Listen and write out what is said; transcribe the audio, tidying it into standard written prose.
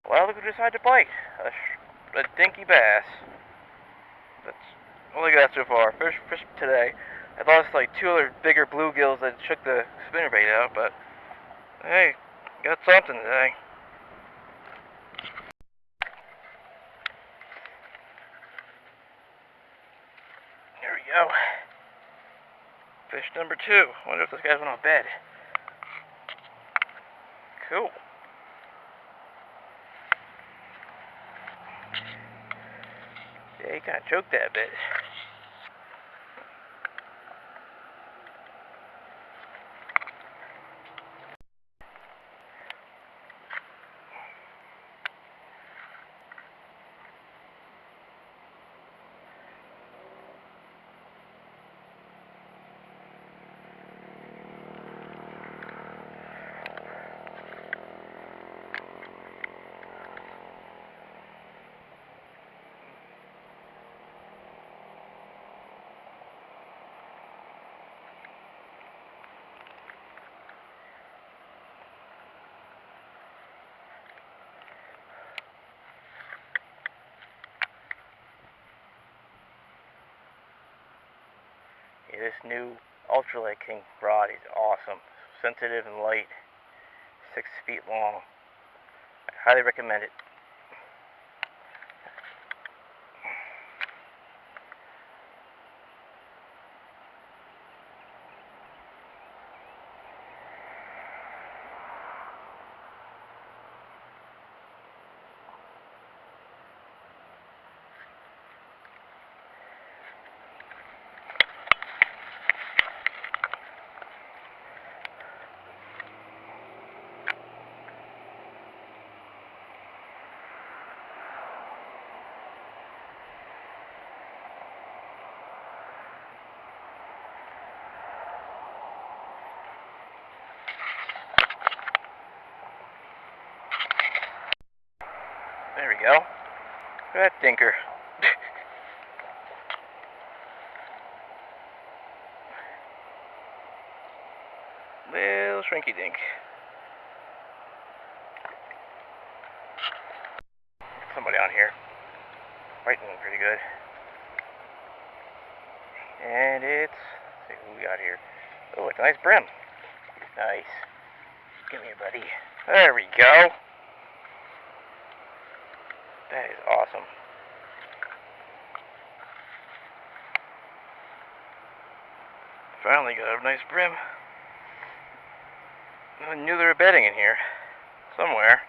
Well, look who decided to bite. A dinky bass. That's all I got so far. First fish today. I lost like two other bigger bluegills that shook the spinnerbait out, but hey, got something today. There we go. Fish number 2. Wonder if this guy's went on bed. Cool. Yeah, he kind of choked that bit. Yeah, this new Ultralight King rod is awesome. Sensitive and light. 6 feet long. I highly recommend it. There we go. Look at that dinker. Little shrinky dink. Somebody on here. Biting pretty good. And let's see who we got here. Oh, it's a nice brim. Nice. Give me a buddy. There we go. That is awesome. Finally got a nice brim. I knew there were bedding in here. Somewhere.